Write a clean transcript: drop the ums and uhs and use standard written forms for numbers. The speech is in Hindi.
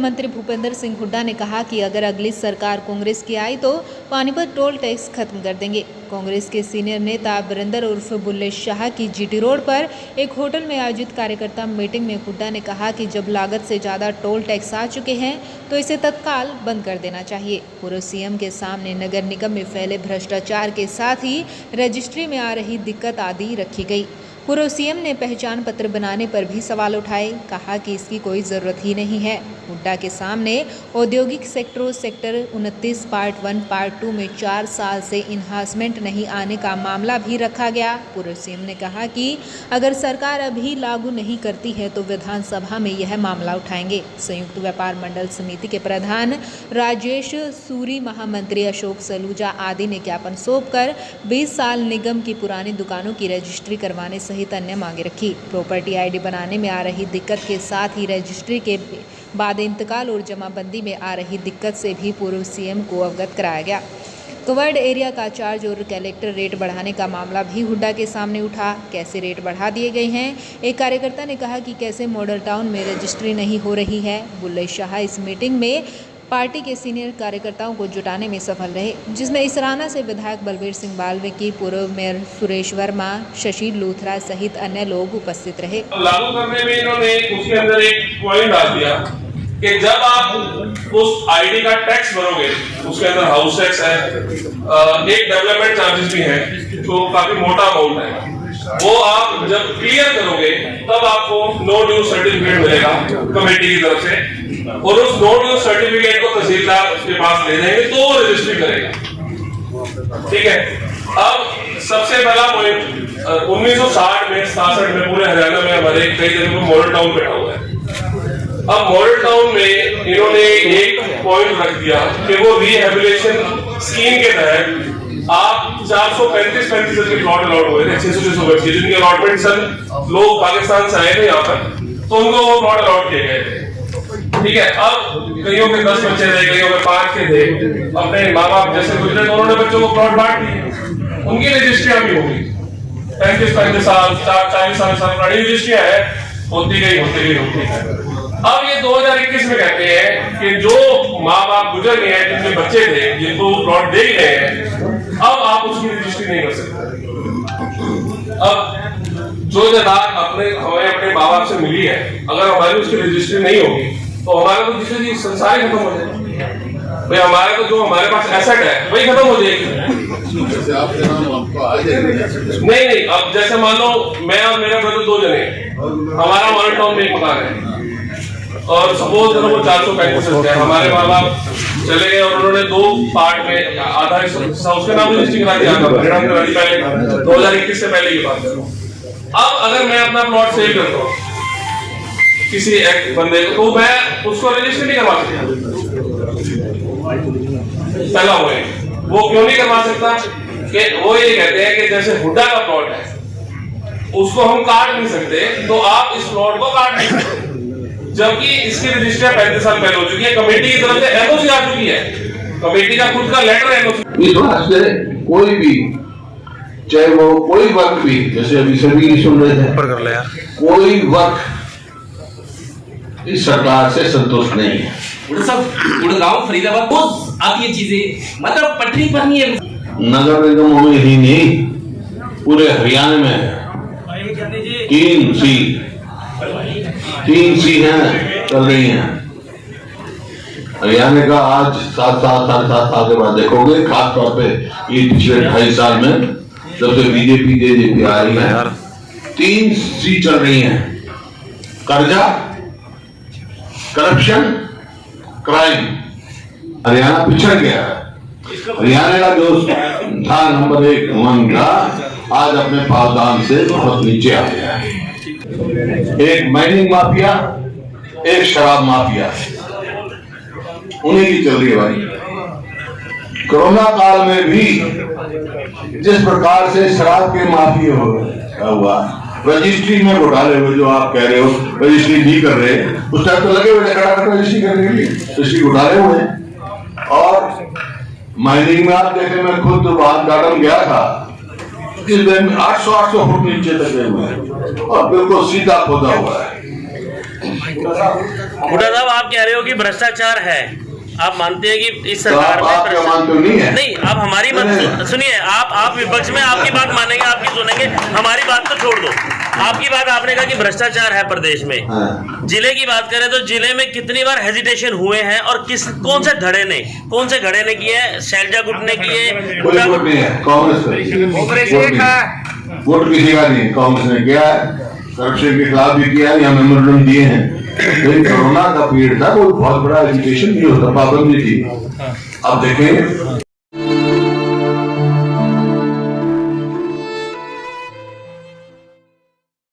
मुख्यमंत्री भूपेंद्र सिंह हुड्डा ने कहा कि अगर अगली सरकार कांग्रेस की आई तो पानीपत टोल टैक्स खत्म कर देंगे। कांग्रेस के सीनियर नेता वीरेंद्र उर्फ बुल्ले शाह की जीटी रोड पर एक होटल में आयोजित कार्यकर्ता मीटिंग में हुड्डा ने कहा कि जब लागत से ज़्यादा टोल टैक्स आ चुके हैं तो इसे तत्काल बंद कर देना चाहिए। पूर्व सीएम के सामने नगर निगम में फैले भ्रष्टाचार के साथ ही रजिस्ट्री में आ रही दिक्कत आदि रखी गई। पूर्व सीएम ने पहचान पत्र बनाने पर भी सवाल उठाए, कहा कि इसकी कोई ज़रूरत ही नहीं है। हुड्डा के सामने औद्योगिक सेक्टर 29 पार्ट 1 पार्ट 2 में 4 साल से इन्हांसमेंट नहीं आने का मामला भी रखा गया। पूर्व सीएम ने कहा कि अगर सरकार अभी लागू नहीं करती है तो विधानसभा में यह मामला उठाएंगे। संयुक्त व्यापार मंडल समिति के प्रधान राजेश सूरी, महामंत्री अशोक सलूजा आदि ने ज्ञापन सौंपकर 20 साल निगम की पुरानी दुकानों की रजिस्ट्री करवाने सहित अन्य मांगे रखी। प्रॉपर्टी आईडी बनाने में आ रही दिक्कत के साथ ही रजिस्ट्री के बाद इंतकाल और जमाबंदी में आ रही दिक्कत से भी पूर्व सीएम को अवगत कराया गया। कवर्ड एरिया का चार्ज और कलेक्टर रेट बढ़ाने का मामला भी हुड्डा के सामने उठा। कैसे रेट बढ़ा दिए गए हैं? एक कार्यकर्ता ने कहा कि कैसे मॉडल टाउन में रजिस्ट्री नहीं हो रही है। बुल्ले शाह इस मीटिंग में पार्टी के सीनियर कार्यकर्ताओं को जुटाने में सफल रहे, जिसमें इसराना से विधायक बलबीर सिंह बाल्मीकि, पूर्व मेयर सुरेश वर्मा, शशि लूथरा सहित अन्य लोग उपस्थित रहे। लागू करने में इन्होंने उसके अंदर एक पॉइंट डाल दिया कि जब आप उस आईडी का टैक्स भरोगे, उसके अंदर हाउस टैक्स है, एक डेवलपमेंट चार्जेस भी है जो काफी मोटा अमाउंट है, वो आप जब क्लियर करोगे तब आपको नो ड्यू सर्टिफिकेट मिलेगा कमेटी की तरफ से, और उस नो ड्यू सर्टिफिकेट को तहसीलदार के पास ले जाएंगे तो वो रजिस्ट्री करेगा। ठीक है। अब सबसे पहला पॉइंट 1960 में 67 में पूरे हरियाणा में हमारे कई जगह पर मॉडल टाउन बैठा हुआ है। अब मॉडल टाउन में इन्होंने एक पॉइंट रख दिया कि वो रिहेबिलिटेशन स्कीम के तहत आप 435 के प्लॉट अलॉट हुए थे, 600 गज के, जिनके अलॉटमेंट सन लोग पाकिस्तान से आए थे यहाँ पर, तो उनको वो प्लॉट अलॉट किए गए थे। ठीक है। अब कईयों के 10 बच्चे थे, कईयों के 5 के थे, अपने माँ बाप जैसे गुजरे तो उन्होंने बच्चों को प्लॉट बांट दिए, उनकी रजिस्ट्रियां भी होगी। 35 साल 40 साल पुरानी रजिस्ट्रियां है, होती गई। अब ये 2021 में कहते हैं कि जो माँ बाप गुजर गए हैं, जिनके बच्चे थे, जिनको प्लॉट दे गए हैं, अब आप उसकी रजिस्ट्री नहीं कर सकते। अब जो जायदाद हमें अपने माँ बाप से मिली है, अगर हमारी उसकी रजिस्ट्री नहीं होगी तो हमारा तो दूसरी संसार ही खत्म हो जाएगा। भाई हमारा तो जो हमारे पास एसेट है वही खत्म हो जाएगी। नहीं, अब जैसे मान लो मैं और मेरा ब्रदर 2 जने, हमारा मॉडल टाउन में एक मकान है और सपोज वो 435 है, हमारे माँ बाप चले गए और उन्होंने 2 पार्ट में आधा हिस्सा उसके नाम रजिस्ट्री करा दिया, परिणाम करा दी पहले 2021 से पहले की बात है। अब अगर मैं अपना प्लॉट सेल करता हूँ किसी एक बंदे को, तो मैं उसको रजिस्ट्री नहीं करवा सकता। पहला वो क्यों नहीं करवा सकता कि वो ये कहते हैं कि जैसे हुड्डा का प्लॉट है उसको हम काट नहीं सकते, तो आप इस प्लॉट को काट नहीं सकते, जबकि इसकी रजिस्ट्री 35 साल पहले हो चुकी है, कमेटी की तरफ से एनओसी आ चुकी है, कमेटी का खुद का लेटर एनओसी। कोई भी, चाहे वो कोई वर्क भी, जैसे अभी सभी सुन रहे थे, कोई वर्क इस सरकार से संतुष्ट नहीं है। गुड़गांव फरीदाबाद बहुत आती है चीजें, मतलब पटरी पर नहीं है। नगर निगमों में ही नहीं, पूरे हरियाणा में 3 सी हैं चल रही हैं। हरियाणा का आज 7 साल 7.5 साल के बाद देखोगे, खासतौर पे ये पिछले 2.5 साल में जब से बीजेपी आ रही है, 3 सी चल रही हैं। कर्जा, करप्शन, क्राइम। हरियाणा पिछड़ गया है। हरियाणा का जो था नंबर 1 था, आज अपने पावदान से बहुत नीचे आ गया है। एक माइनिंग माफिया, एक शराब माफिया, उन्हीं की चल रही है भाई। कोरोना काल में भी जिस प्रकार से शराब के माफिया हुआ, रजिस्ट्री में घोटाले हुए, जो आप कह रहे हो रजिस्ट्री नहीं कर रहे, उस टाइम तो लगे हुए खटाखट रजिस्ट्री करने के लिए, रजिस्ट्री घोटाले हुए। और माइनिंग में आप देखें, मैं खुद वहां गार्डन गया था, इस दिन 800 फुट नीचे तक गए हुए हैं और बिल्कुल सीधा खोदा हुआ है। हुड्डा साहब, आप कह रहे हो कि भ्रष्टाचार है, आप मानते हैं कि इस तो सरकार में आप क्या मानते हो? नहीं है। नहीं, आप हमारी बात सुनिए, आप विपक्ष में आपकी बात मानेंगे, आपकी सुनेंगे, हमारी बात तो छोड़ दो। आपकी बात, आपने कहा कि भ्रष्टाचार है प्रदेश में। हाँ। जिले की बात करें तो जिले में कितनी बार हेजिटेशन हुए हैं और कौन से धड़े ने किए हैं? शैलजा गुट ने किए, कोई वोट नहीं है कांग्रेस वोट किसी का नहीं, कांग्रेस ने किया है, करप्शन के खिलाफ भी किया है, यहाँ मेमोरेंडम दिए हैं। लेकिन कोरोना का पीरियड था, वो बहुत बड़ा एजुकेशन नहीं होता, पाबंदी थी। अब देखें